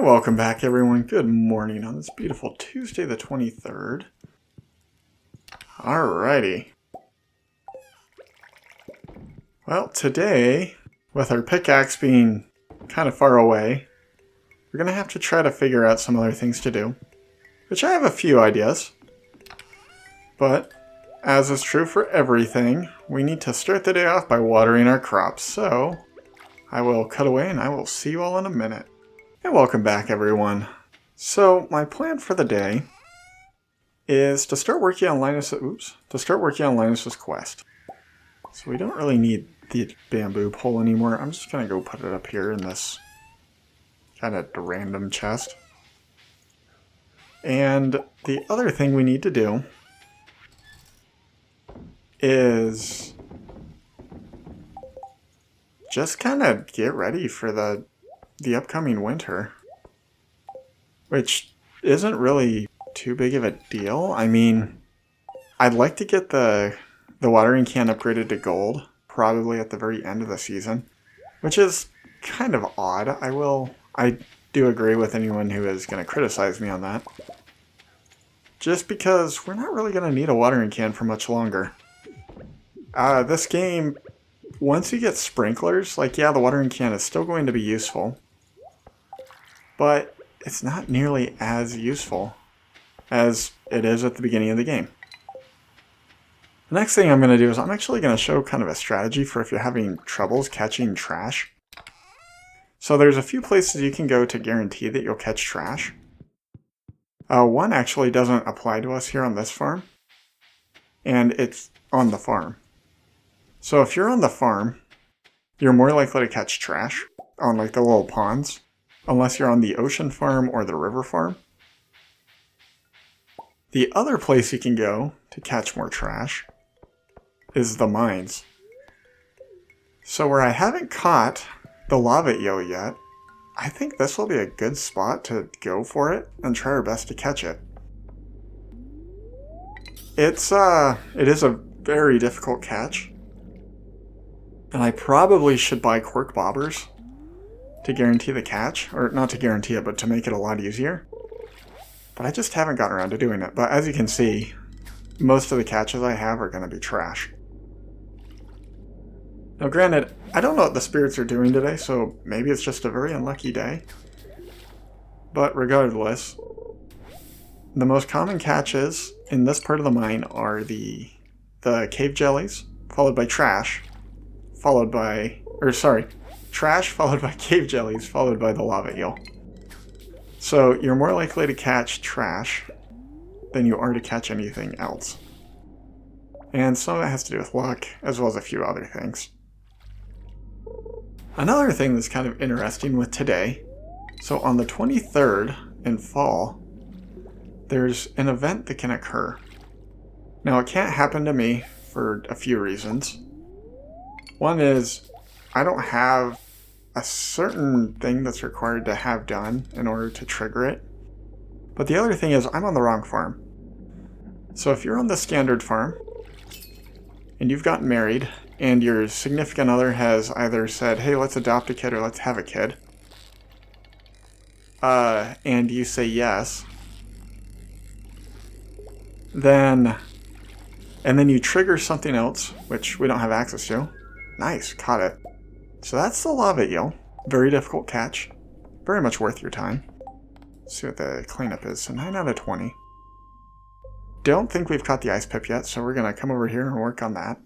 And welcome back, everyone. Good morning on this beautiful Tuesday the 23rd. Alrighty. Well, today, with our pickaxe being kind of far away, we're going to have to try to figure out some other things to do. Which I have a few ideas. But, as is true for everything, we need to start the day off by watering our crops. So, I will cut away and I will see you all in a minute. And welcome back, everyone. So, my plan for the day is to start working on Linus's quest. So we don't really need the bamboo pole anymore. I'm just gonna go put it up here in this kind of random chest. And the other thing we need to do is just kind of get ready for the upcoming winter, which isn't really too big of a deal. I mean, I'd like to get the watering can upgraded to gold, probably at the very end of the season, which is kind of odd. I do agree with anyone who is going to criticize me on that. Just because we're not really going to need a watering can for much longer. This game, once you get sprinklers, the watering can is still going to be useful, but it's not nearly as useful as it is at the beginning of the game. The next thing I'm going to do is I'm actually going to show kind of a strategy for if you're having troubles catching trash. So there's a few places you can go to guarantee that you'll catch trash. One actually doesn't apply to us here on this farm, and it's on the farm. So if you're on the farm, you're more likely to catch trash on the little ponds, unless you're on the ocean farm or the river farm. The other place you can go to catch more trash is the mines. So where I haven't caught the lava eel yet, I think this will be a good spot to go for it and try our best to catch it. It is a very difficult catch, and I probably should buy cork bobbers to guarantee the catch, or not to guarantee it, but to make it a lot easier. But I just haven't gotten around to doing it. But as you can see, most of the catches I have are going to be trash. Now granted, I don't know what the spirits are doing today, so maybe it's just a very unlucky day. But regardless, the most common catches in this part of the mine are the cave jellies, followed by trash, trash followed by cave jellies, followed by the lava eel. So you're more likely to catch trash than you are to catch anything else. And some of it has to do with luck, as well as a few other things. Another thing that's kind of interesting with today, so on the 23rd in fall, there's an event that can occur. Now it can't happen to me for a few reasons. One is, I don't have a certain thing that's required to have done in order to trigger it. But the other thing is, I'm on the wrong farm. So if you're on the standard farm, and you've gotten married, and your significant other has either said, hey, let's adopt a kid or let's have a kid, and you say yes, and then you trigger something else, which we don't have access to. Nice, caught it. So that's the lava eel. Very difficult catch. Very much worth your time. Let's see what the cleanup is. So 9 out of 20. Don't think we've caught the ice pip yet, so we're going to come over here and work on that.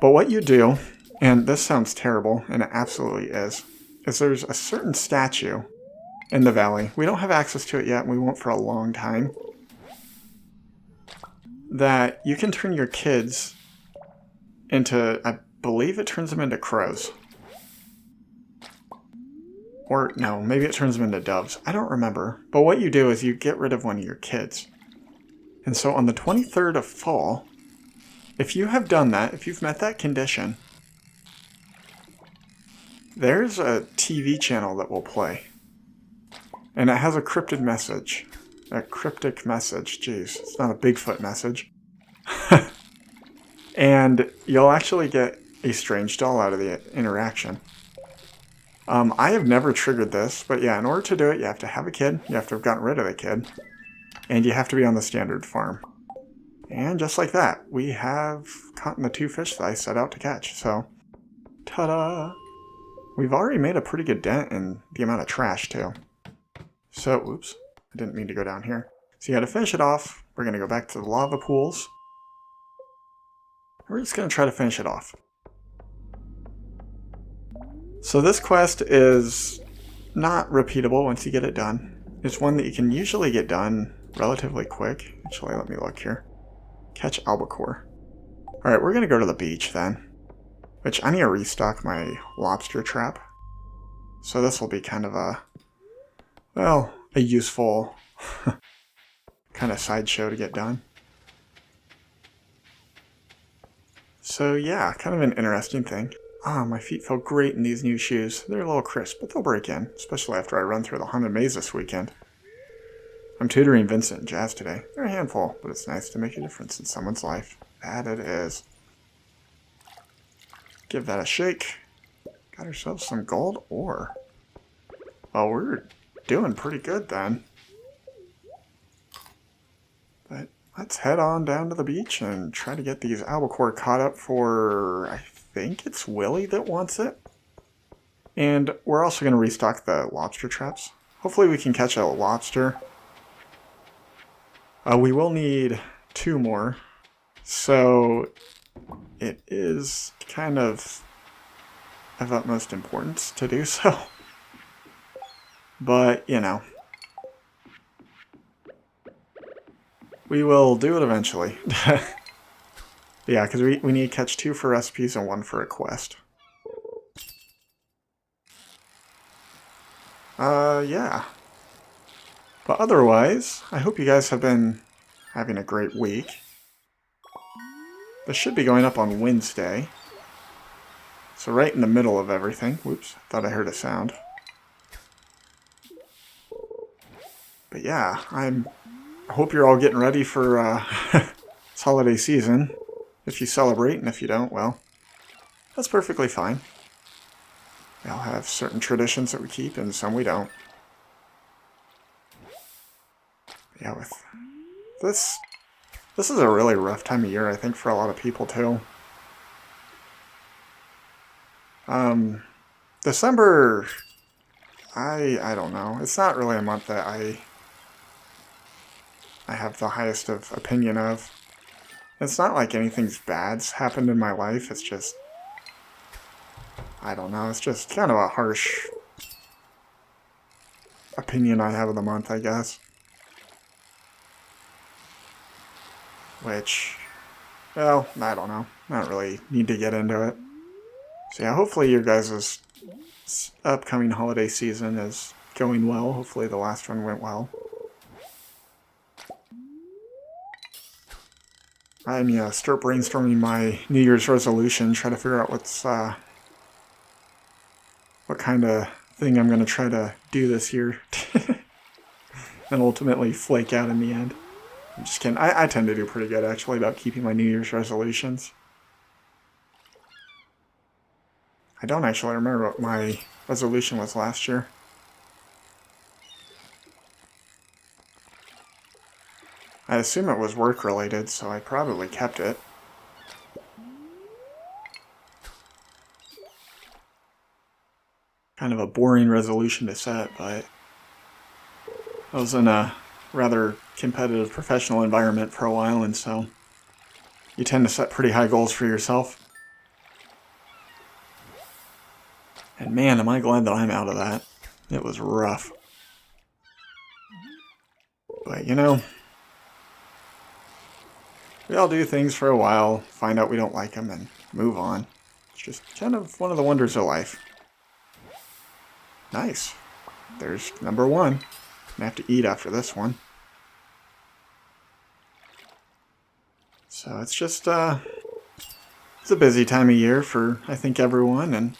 But what you do, and this sounds terrible, and it absolutely is there's a certain statue in the valley. We don't have access to it yet, and we won't for a long time. That you can turn your kids into, I believe it turns them into crows. Or, no, maybe it turns them into doves. I don't remember. But what you do is you get rid of one of your kids. And so on the 23rd of fall, if you have done that, if you've met that condition, there's a TV channel that will play. And it has a cryptic message. A cryptic message. Jeez, it's not a Bigfoot message. And you'll actually get a strange doll out of the interaction. I have never triggered this, but yeah, in order to do it, you have to have a kid, you have to have gotten rid of the kid, and you have to be on the standard farm. And just like that, we have caught the 2 fish that I set out to catch, so ta-da! We've already made a pretty good dent in the amount of trash, too. So, oops, I didn't mean to go down here. So yeah, to finish it off, we're going to go back to the lava pools. We're just going to try to finish it off. So this quest is not repeatable once you get it done. It's one that you can usually get done relatively quick. Actually, let me look here. Catch albacore. Alright, we're going to go to the beach then. Which, I need to restock my lobster trap. So this will be kind of a, well, a useful kind of sideshow to get done. So yeah, kind of an interesting thing. Ah, my feet feel great in these new shoes. They're a little crisp, but they'll break in, especially after I run through the Haunted Maze this weekend. I'm tutoring Vincent and Jazz today. They're a handful, but it's nice to make a difference in someone's life. That it is. Give that a shake. Got ourselves some gold ore. Well, we're doing pretty good then. But let's head on down to the beach and try to get these albacore caught up for, I think it's Willy that wants it. And we're also going to restock the lobster traps. Hopefully we can catch a lobster. We will need 2 more. So it is kind of utmost importance to do so. But, you know. We will do it eventually. Yeah, because we need to catch 2 for recipes and 1 for a quest. Yeah. But otherwise, I hope you guys have been having a great week. This should be going up on Wednesday. So right in the middle of everything. Whoops, thought I heard a sound. But yeah, I hope you're all getting ready for this holiday season. If you celebrate, and if you don't, well, that's perfectly fine. We all have certain traditions that we keep, and some we don't. But yeah, with this is a really rough time of year, I think, for a lot of people, too. December, I don't know. It's not really a month that I have the highest of opinion of. It's not like anything's bad's happened in my life, it's just, I don't know, it's just kind of a harsh opinion I have of the month, I guess. Which, well, I don't know. I don't really need to get into it. So yeah, hopefully your guys' upcoming holiday season is going well. Hopefully the last one went well. I need to start brainstorming my New Year's resolution, try to figure out what kind of thing I'm going to try to do this year. And ultimately flake out in the end. I'm just kidding. I tend to do pretty good, actually, about keeping my New Year's resolutions. I don't actually remember what my resolution was last year. I assume it was work-related, so I probably kept it. Kind of a boring resolution to set, but I was in a rather competitive professional environment for a while, and so you tend to set pretty high goals for yourself. And man, am I glad that I'm out of that. It was rough. But, you know, we all do things for a while, find out we don't like them, and move on. It's just kind of one of the wonders of life. Nice. There's number 1. I'm gonna have to eat after this one. So it's just, it's a busy time of year for, I think, everyone, and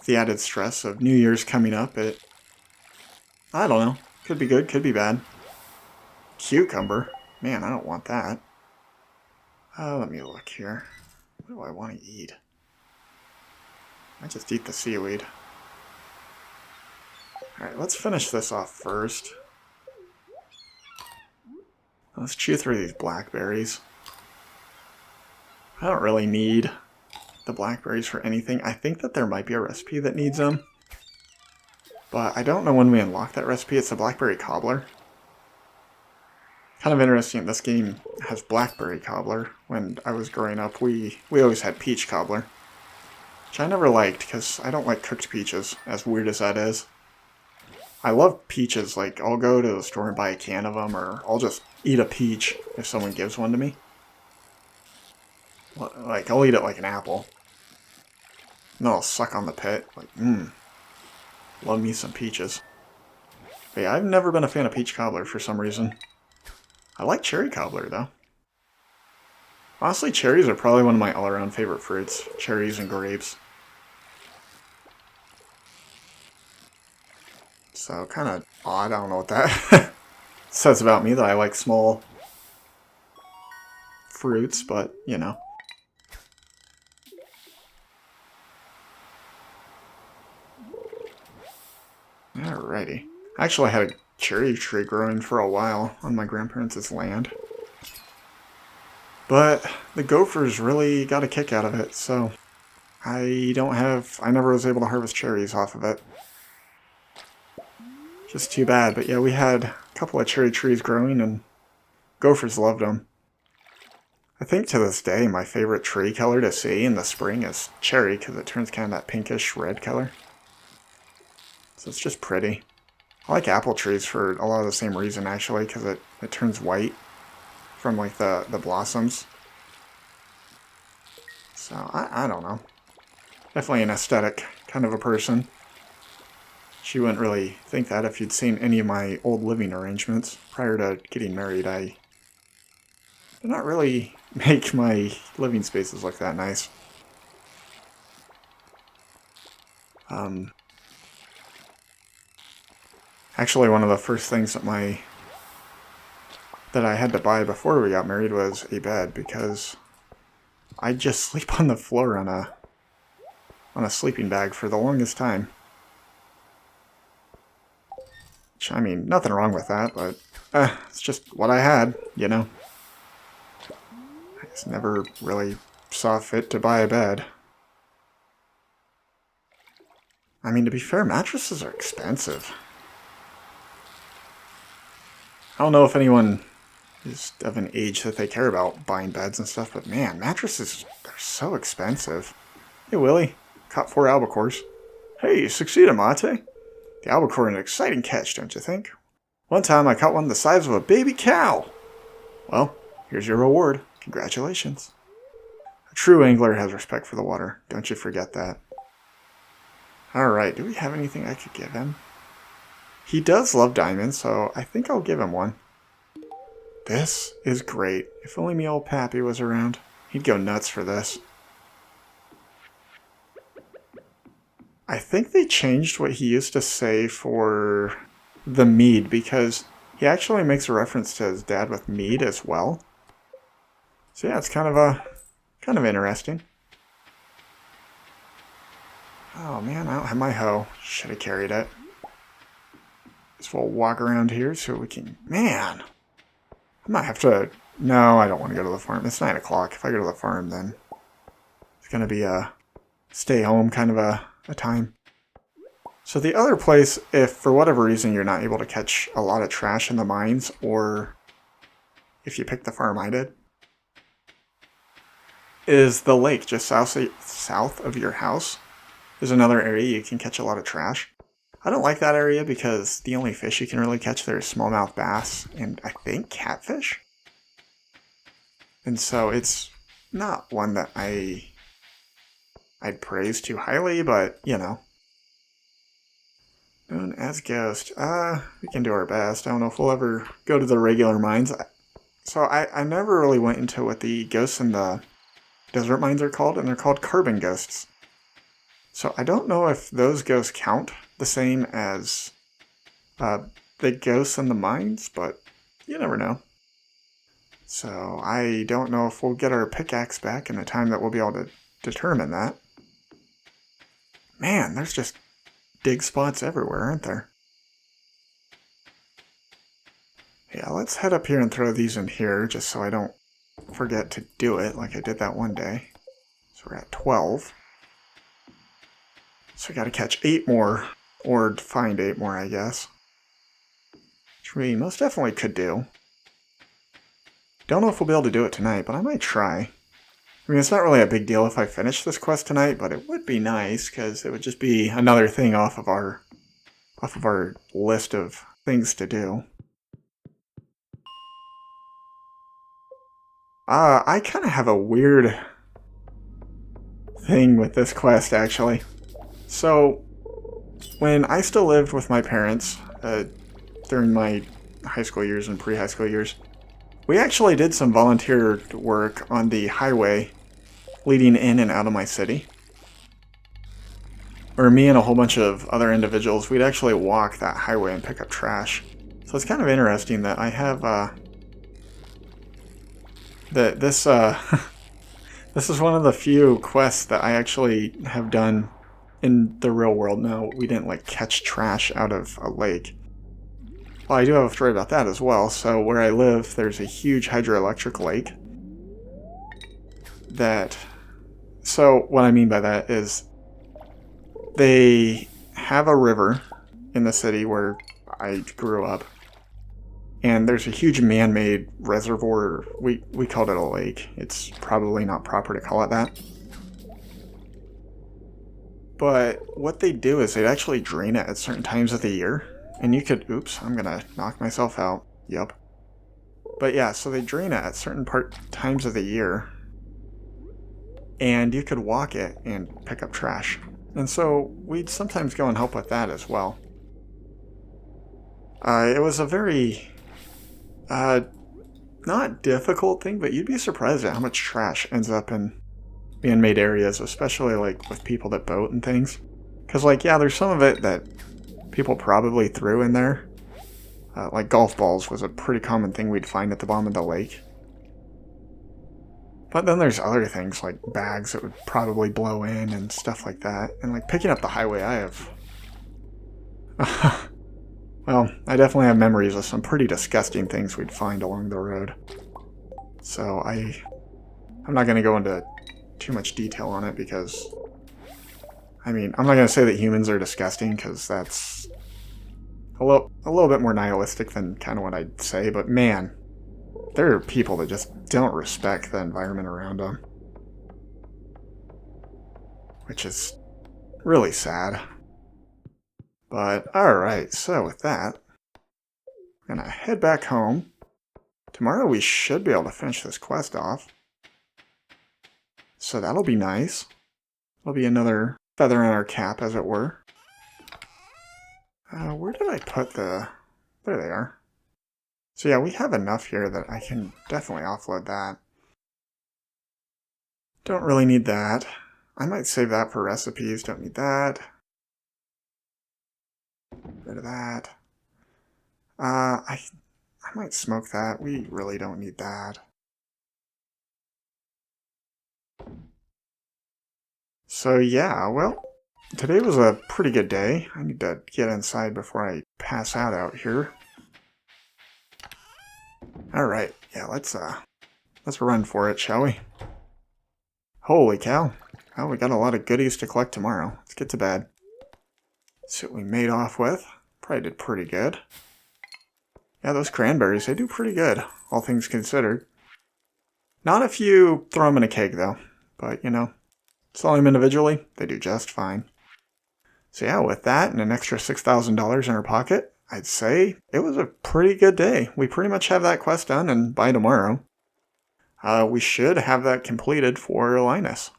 the added stress of New Year's coming up, I don't know. Could be good, could be bad. Cucumber? Man, I don't want that. Let me look here. What do I want to eat? I just eat the seaweed. Alright, let's finish this off first. Let's chew through these blackberries. I don't really need the blackberries for anything. I think that there might be a recipe that needs them. But I don't know when we unlock that recipe. It's a blackberry cobbler. Kind of interesting, this game has blackberry cobbler. When I was growing up, we always had peach cobbler. Which I never liked, because I don't like cooked peaches, as weird as that is. I love peaches, like, I'll go to the store and buy a can of them, or I'll just eat a peach if someone gives one to me. Like, I'll eat it like an apple. And then I'll suck on the pit, like, love me some peaches. But yeah, I've never been a fan of peach cobbler for some reason. I like cherry cobbler, though. Honestly, cherries are probably one of my all-around favorite fruits. Cherries and grapes. So, kind of odd. I don't know what that says about me, that I like small fruits, but, you know. Alrighty. Actually, I had a cherry tree growing for a while on my grandparents' land. But the gophers really got a kick out of it, so I never was able to harvest cherries off of it. Just too bad, but yeah, we had a couple of cherry trees growing and gophers loved them. I think to this day my favorite tree color to see in the spring is cherry, because it turns kind of that pinkish red color. So it's just pretty. I like apple trees for a lot of the same reason, actually, because it turns white from like the blossoms. So I don't know. Definitely an aesthetic kind of a person. She wouldn't really think that if you'd seen any of my old living arrangements. Prior to getting married, I did not really make my living spaces look that nice. Actually, one of the first things that I had to buy before we got married was a bed, because I'd just sleep on the floor on a sleeping bag for the longest time. Which, I mean, nothing wrong with that, but it's just what I had, you know. I just never really saw fit to buy a bed. I mean, to be fair, mattresses are expensive. I don't know if anyone is of an age that they care about buying beds and stuff, but man, mattresses are so expensive. Hey, Willie. Caught 4 albacores. Hey, you succeeded, Mate. The albacore is an exciting catch, don't you think? One time I caught one the size of a baby cow. Well, here's your reward. Congratulations. A true angler has respect for the water. Don't you forget that. Alright, do we have anything I could give him? He does love diamonds, so I think I'll give him one. This is great. If only me old Pappy was around. He'd go nuts for this. I think they changed what he used to say for the mead, because he actually makes a reference to his dad with mead as well. So yeah, it's kind of interesting. Oh man, I don't have my hoe. Should have carried it. So we'll walk around here so we can... Man! I might have to... No, I don't want to go to the farm. It's 9 o'clock. If I go to the farm, then it's going to be a stay home kind of a time. So the other place, if for whatever reason you're not able to catch a lot of trash in the mines, or if you pick the farm I did, is the lake just south of your house. There's another area you can catch a lot of trash. I don't like that area because the only fish you can really catch there is smallmouth bass and I think catfish. And so it's not one that I'd praise too highly, but you know. Known as Ghost. We can do our best. I don't know if we'll ever go to the regular mines. So I never really went into what the ghosts in the desert mines are called, and they're called carbon ghosts. So I don't know if those ghosts count the same as the ghosts in the mines, but you never know. So I don't know if we'll get our pickaxe back in the time that we'll be able to determine that. Man, there's just dig spots everywhere, aren't there? Yeah, let's head up here and throw these in here just so I don't forget to do it like I did that one day. So we're at 12. So we gotta catch 8 more, or find 8 more, I guess. Which we most definitely could do. Don't know if we'll be able to do it tonight, but I might try. I mean, it's not really a big deal if I finish this quest tonight, but it would be nice, because it would just be another thing off of our list of things to do. I kind of have a weird thing with this quest, actually. So, when I still lived with my parents, during my high school years and pre-high school years, we actually did some volunteer work on the highway leading in and out of my city. Where me and a whole bunch of other individuals, we'd actually walk that highway and pick up trash. So it's kind of interesting that I have, this is one of the few quests that I actually have done in the real world. No, we didn't, like, catch trash out of a lake. Well, I do have a story about that as well. So where I live, there's a huge hydroelectric lake. So what I mean by that is they have a river in the city where I grew up. And there's a huge man-made reservoir. We called it a lake. It's probably not proper to call it that. But what they do is they'd actually drain it at certain times of the year. And you could... Oops, I'm gonna knock myself out. Yup. But yeah, so they drain it at certain times of the year. And you could walk it and pick up trash. And so we'd sometimes go and help with that as well. It was a very... not difficult thing, but you'd be surprised at how much trash ends up in man-made areas, especially like with people that boat and things. Because, like, yeah, there's some of it that people probably threw in there. Like golf balls was a pretty common thing we'd find at the bottom of the lake. But then there's other things like bags that would probably blow in and stuff like that. And like picking up the highway, I have... well, I definitely have memories of some pretty disgusting things we'd find along the road. So I'm not going to go into too much detail on it because... I mean, I'm not going to say that humans are disgusting because that's a little bit more nihilistic than kind of what I'd say, but man, there are people that just don't respect the environment around them. Which is really sad. But, alright, so with that, I'm gonna head back home. Tomorrow we should be able to finish this quest off. So that'll be nice. It'll be another feather in our cap, as it were. Where did I put the... There they are. So yeah, we have enough here that I can definitely offload that. Don't really need that. I might save that for recipes. Don't need that. Rid of that. I might smoke that. We really don't need that. So yeah, well, today was a pretty good day. I need to get inside before I pass out here. Alright, yeah, let's run for it, shall we? Holy cow. Well, we got a lot of goodies to collect tomorrow. Let's get to bed. See what we made off with. Probably did pretty good. Yeah, those cranberries, they do pretty good, all things considered. Not if you throw them in a keg, though. But, you know, sell them individually, they do just fine. So yeah, with that and an extra $6,000 in our pocket, I'd say it was a pretty good day. We pretty much have that quest done, and by tomorrow, we should have that completed for Linus.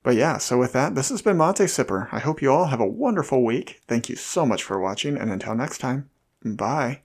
But yeah, so with that, this has been Mate Sipper. I hope you all have a wonderful week. Thank you so much for watching, and until next time, bye.